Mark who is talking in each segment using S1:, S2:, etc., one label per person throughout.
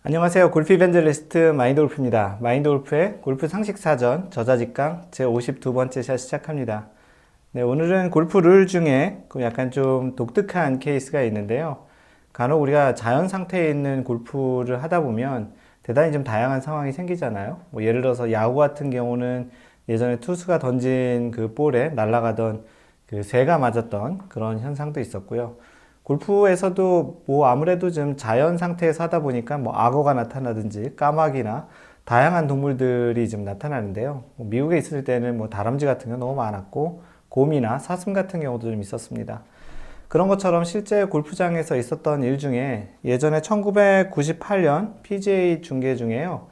S1: 안녕하세요. 골프 이벤저리스트 마인드골프입니다. 마인드골프의 골프 상식사전 저자직강 제52번째 샷 시작합니다. 네, 오늘은 골프 룰 중에 약간 좀 독특한 케이스가 있는데요. 간혹 우리가 자연 상태에 있는 골프를 하다 보면 대단히 좀 다양한 상황이 생기잖아요. 뭐 예를 들어서 야구 같은 경우는 예전에 투수가 던진 그 볼에 날아가던 그 새가 맞았던 그런 현상도 있었고요. 골프에서도 뭐 아무래도 좀 자연 상태에서 하다 보니까 뭐 악어가 나타나든지 까마귀나 다양한 동물들이 좀 나타나는데요. 뭐 미국에 있을 때는 뭐 다람쥐 같은 게 너무 많았고 곰이나 사슴 같은 경우도 좀 있었습니다. 그런 것처럼 실제 골프장에서 있었던 일 중에 예전에 1998년 PGA 중계 중에요.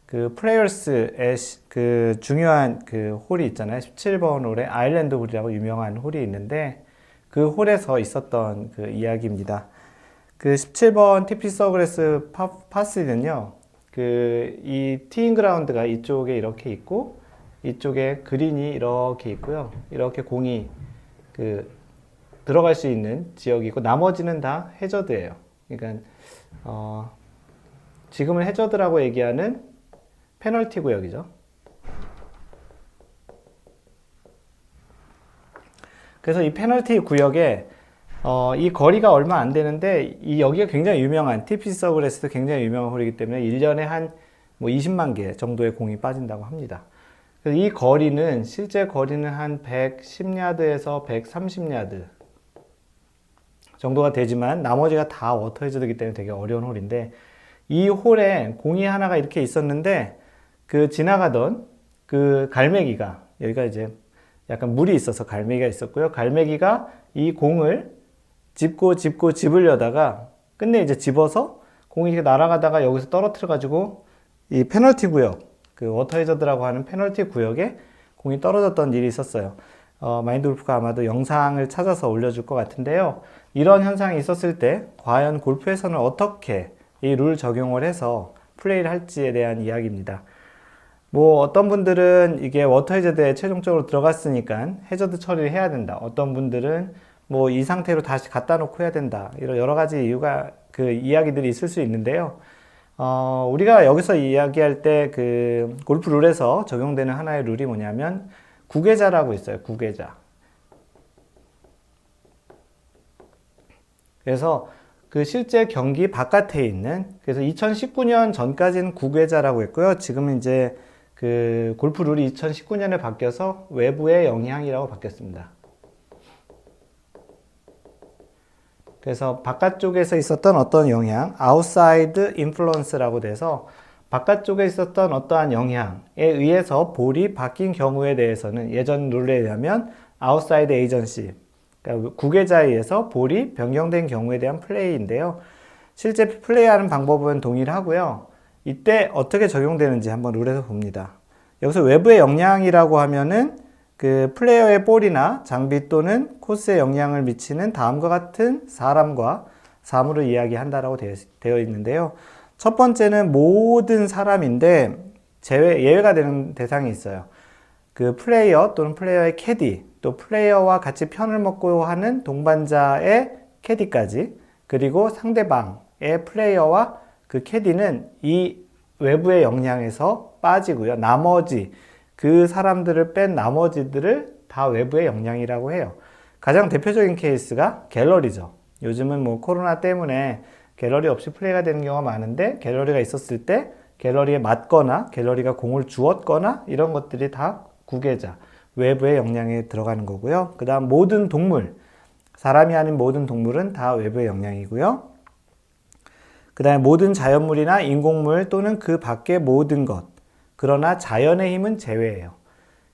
S1: 그 플레이어스의 그 중요한 그 홀이 있잖아요. 17번 홀에 아일랜드 홀이라고 유명한 홀이 있는데 그 홀에서 있었던 그 이야기입니다. 그 17번 TP 서그레스 파3는요. 그 이 티잉 그라운드가 이쪽에 이렇게 있고 이쪽에 그린이 이렇게 있고요. 이렇게 공이 그 들어갈 수 있는 지역이고 나머지는 다 해저드예요. 그러니까 지금은 해저드라고 얘기하는 페널티 구역이죠. 그래서 이 페널티 구역에 이 거리가 얼마 안 되는데 여기가 굉장히 유명한 TP 서그레스도 굉장히 유명한 홀이기 때문에 1년에 한 뭐 20만 개 정도의 공이 빠진다고 합니다. 그래서 이 거리는 실제 거리는 한 110야드에서 130야드 정도가 되지만 나머지가 다 워터 헤저드이기 때문에 되게 어려운 홀인데 이 홀에 공이 하나가 이렇게 있었는데 그 지나가던 그 갈매기가 여기가 이제 약간 물이 있어서 갈매기가 있었고요. 갈매기가 이 공을 집으려다가 끝내 이제 집어서 공이 이렇게 날아가다가 여기서 떨어뜨려 가지고 이 페널티 구역, 그 워터 헤저드라고 하는 페널티 구역에 공이 떨어졌던 일이 있었어요. 마인드 골프가 아마도 영상을 찾아서 올려줄 것 같은데요. 이런 현상이 있었을 때 과연 골프에서는 어떻게 이 룰 적용을 해서 플레이를 할지에 대한 이야기입니다. 뭐 어떤 분들은 이게 워터 해저드에 최종적으로 들어갔으니까 해저드 처리를 해야 된다. 어떤 분들은 뭐 이 상태로 다시 갖다 놓고 해야 된다. 이런 여러 가지 이유가 그 이야기들이 있을 수 있는데요. 우리가 여기서 이야기할 때 그 골프 룰에서 적용되는 하나의 룰이 뭐냐면 구계자라고 있어요. 구계자. 그래서 그 실제 경기 바깥에 있는 그래서 2019년 전까지는 구계자라고 했고요. 지금은 이제 그 골프 룰이 2019년에 바뀌어서 외부의 영향이라고 바뀌었습니다. 그래서 바깥쪽에서 있었던 어떤 영향, outside influence라고 돼서 바깥쪽에 있었던 어떠한 영향에 의해서 볼이 바뀐 경우에 대해서는 예전 룰에 의하면 outside agency, 그러니까 구계자에 의해서 볼이 변경된 경우에 대한 플레이인데요. 실제 플레이하는 방법은 동일하고요. 이때 어떻게 적용되는지 한번 룰에서 봅니다. 여기서 외부의 영향이라고 하면은 그 플레이어의 볼이나 장비 또는 코스에 영향을 미치는 다음과 같은 사람과 사물을 이야기한다라고 되어 있는데요. 첫 번째는 모든 사람인데 예외가 되는 대상이 있어요. 그 플레이어 또는 플레이어의 캐디, 또 플레이어와 같이 편을 먹고 하는 동반자의 캐디까지, 그리고 상대방의 플레이어와 그 캐디는 이 외부의 영향에서 빠지고요. 나머지 그 사람들을 뺀 나머지들을 다 외부의 영향이라고 해요. 가장 대표적인 케이스가 갤러리죠. 요즘은 뭐 코로나 때문에 갤러리 없이 플레이가 되는 경우가 많은데 갤러리가 있었을 때 갤러리에 맞거나 갤러리가 공을 주었거나 이런 것들이 다 구계자, 외부의 영향에 들어가는 거고요. 그 다음 모든 동물, 사람이 아닌 모든 동물은 다 외부의 영향이고요. 그 다음에 모든 자연물이나 인공물 또는 그 밖의 모든 것, 그러나 자연의 힘은 제외예요.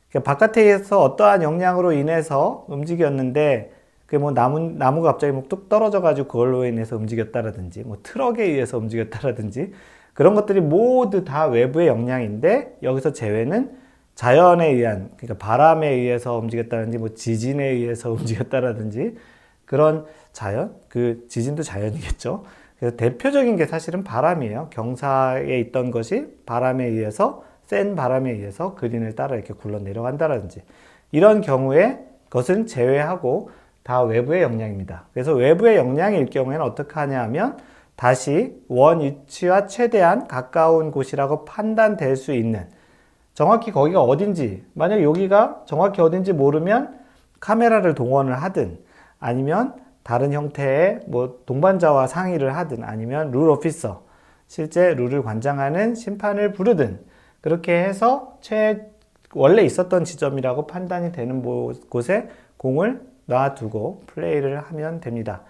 S1: 그러니까 바깥에서 어떠한 영향으로 인해서 움직였는데 그 뭐 나무가 갑자기 뭐 뚝 떨어져 가지고 그걸로 인해서 움직였다라든지 뭐 트럭에 의해서 움직였다라든지 그런 것들이 모두 다 외부의 영향인데 여기서 제외는 자연에 의한, 그러니까 바람에 의해서 움직였다든지 뭐 지진에 의해서 움직였다라든지 그런 자연, 그 지진도 자연이겠죠. 그래서 대표적인 게 사실은 바람이에요. 경사에 있던 것이 바람에 의해서 센 바람에 의해서 그린을 따라 이렇게 굴러 내려간다든지 이런 경우에 그것은 제외하고 다 외부의 영향입니다. 그래서 외부의 영향일 경우에는 어떻게 하냐 하면 다시 원 위치와 최대한 가까운 곳이라고 판단될 수 있는, 정확히 거기가 어딘지, 만약 여기가 정확히 어딘지 모르면 카메라를 동원을 하든 아니면 다른 형태의 뭐 동반자와 상의를 하든 아니면 룰 오피서, 실제 룰을 관장하는 심판을 부르든 그렇게 해서 원래 있었던 지점이라고 판단이 되는 곳에 공을 놔두고 플레이를 하면 됩니다.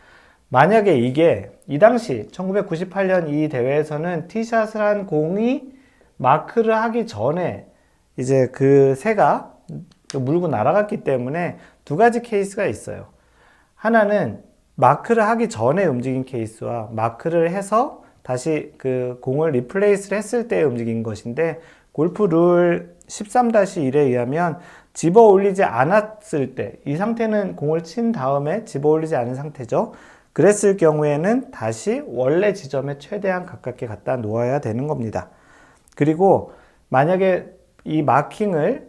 S1: 만약에 이게 이 당시 1998년 이 대회에서는 티샷을 한 공이 마크를 하기 전에 이제 그 새가 물고 날아갔기 때문에 두 가지 케이스가 있어요. 하나는 마크를 하기 전에 움직인 케이스와 마크를 해서 다시 그 공을 리플레이스를 했을 때 움직인 것인데, 골프 룰 13-1에 의하면 집어 올리지 않았을 때, 이 상태는 공을 친 다음에 집어 올리지 않은 상태죠. 그랬을 경우에는 다시 원래 지점에 최대한 가깝게 갖다 놓아야 되는 겁니다. 그리고 만약에 이 마킹을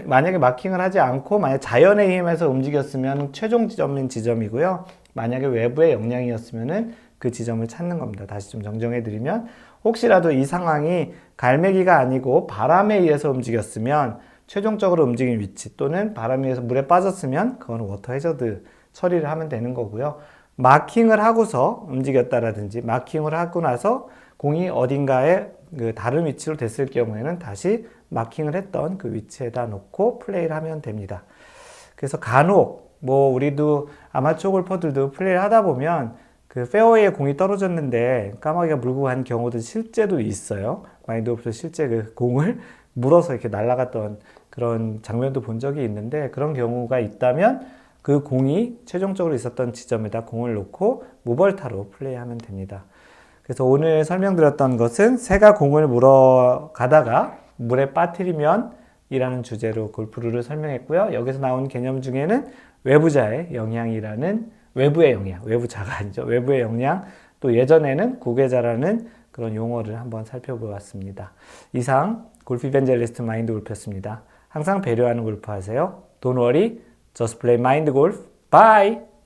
S1: 만약에 마킹을 하지 않고 만약 자연의 힘에서 움직였으면 최종 지점인 지점이고요. 만약에 외부의 영향이었으면은 그 지점을 찾는 겁니다. 다시 좀 정정해 드리면, 혹시라도 이 상황이 갈매기가 아니고 바람에 의해서 움직였으면 최종적으로 움직인 위치, 또는 바람에 의해서 물에 빠졌으면 그건 워터 해저드 처리를 하면 되는 거고요. 마킹을 하고서 움직였다라든지 마킹을 하고 나서 공이 어딘가에 그 다른 위치로 됐을 경우에는 다시 마킹을 했던 그 위치에다 놓고 플레이를 하면 됩니다. 그래서 간혹 우리도 아마추어 골퍼들도 플레이를 하다 보면 그 페어웨이에 공이 떨어졌는데 까마귀가 물고 간 경우도 실제도 있어요. 마인드 골프에서 실제 그 공을 물어서 이렇게 날아갔던 그런 장면도 본 적이 있는데, 그런 경우가 있다면 그 공이 최종적으로 있었던 지점에다 공을 놓고 무벌타로 플레이하면 됩니다. 그래서 오늘 설명드렸던 것은 새가 공을 물어 가다가 물에 빠뜨리면 이라는 주제로 골프 룰을 설명했고요. 여기서 나온 개념 중에는 외부자의 영향이라는, 외부의 영향, 외부자가 아니죠. 외부의 영향, 또 예전에는 구계자라는 그런 용어를 한번 살펴보았습니다. 이상 골프 이벤젤리스트 마인드 골프였습니다. 항상 배려하는 골프 하세요. Don't worry, just play mind golf. Bye!